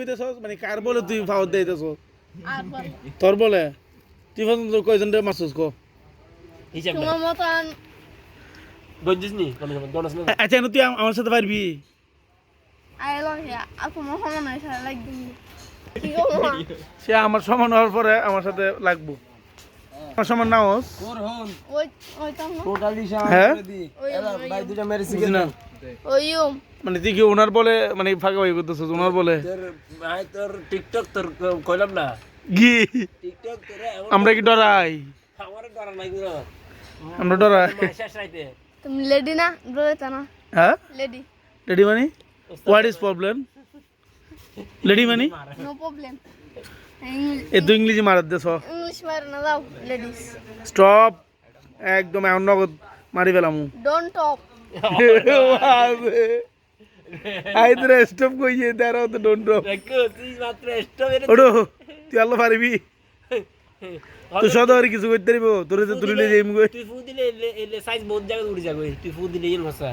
কইতেছস মানে কার বলে তুই ফাউল দেইতেছস আর বল তোর বলে তুই পর্যন্ত কয়জন রে মারছস কো হিসাব তোমার মতন গঞ্জিস নি কোন গনস না আচ্ছা তুই আমার সাথে পারবি আইলো হে আপু মোহাম্মদ নাই সারা লাইক দিন কি গো সে আমার সমান হওয়ার পরে আমার সাথে লাগবো আমার সমান না হোস ওই ওই তো টোটালি হ্যাঁ ভাই দুটা মেরেছি বুঝি না ওই মানে তুই কি ওনার বলে মানে ফাঁকা ফাঁকি করতেছস ওনার বলে তোর ভাই তোর টিকটক তোর কইলাম না কি টিকটক তোর আমরা কি ডরাই আমার ডরা নাই গুলো আমরা ডরাই শেষ রাইতে তুমি লেডি না ডরেছ না হ্যাঁ লেডি লেডি মানে হোয়াট ইজ প্রবলেম লেডি মানে নো প্রবলেম এ তুই ইংলিশ মারাত দেছ ইংলিশ মার না দাও লেডিস স্টপ একদম এখন নগদ মারি পেলাম ডোন্ট টক আইদরে স্টপ কইয়ে দাঁড়াও তো ডোন্ট ড্রপ দেখো তুই মাত্র স্ট্রবেরি ওড়ো তুই আল্লাহ পারবি তুই সদরে কিছু করতে পারিব তোরে তো তুলিলে যাইম গই তুই ফু দিলে এলে সাইজ বহুত জায়গা উড়ে যাবে তুই ফু দিলে এর ভাষা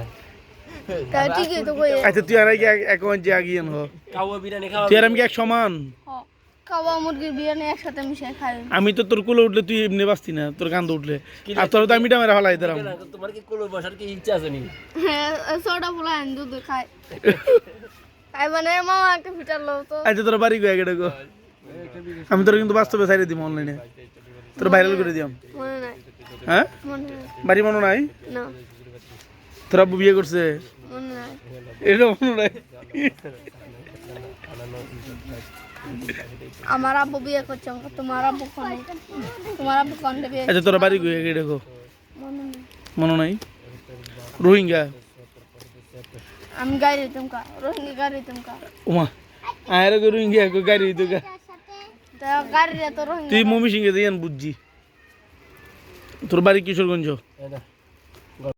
তা ঠিকই তো কই আচ্ছা তুই আর কি এক ইঞ্চি আগিয়ে হ কাওয়া বিরিয়ানি খাওয়া তুই আর আমি কি এক সমান কাওয়া মুরগির বিরিয়ানি একসাথে মিশিয়ে খাই আমি তো তোর কুলে উঠলে তুই এমনি বাঁচতি না তোর কান্দে উঠলে আর তোর তো আমি মেরা ফেলাই দিলাম তোমার কি কোলো বসার কি ইচ্ছা আছে নি হ্যাঁ সোডা ফুলা আন দুধ খাই খাই মানে মামা একটা ফিটার লও তো আচ্ছা তোর বাড়ি গিয়ে গেড়ে গো আমি তোর কিন্তু বাস্তবে ছাইরে দিব অনলাইনে তোর ভাইরাল করে দিয়াম মনে নাই হ্যাঁ মনে নাই বাড়ি মনে নাই না তোর আব্বু বিয়ে করছে মনে নাই এটা মনে নাই আমার আব্বু বিয়ে করছে তোমার আব্বু কোনে তোমার আব্বু কোনে বিয়ে আচ্ছা তোর বাড়ি গিয়ে গেড়ে গো মনে নাই মনে নাই রোহিঙ্গা আমি গাড়ি তুমকা রোহিঙ্গা গাড়ি তুমকা উমা আয়ের গো রোহিঙ্গা গো গাড়ি তো তা গাড়ি তো রোহিঙ্গা তুই মমি সিংহে দিয়ান বুঝছি তোর বাড়ি কিশোরগঞ্জ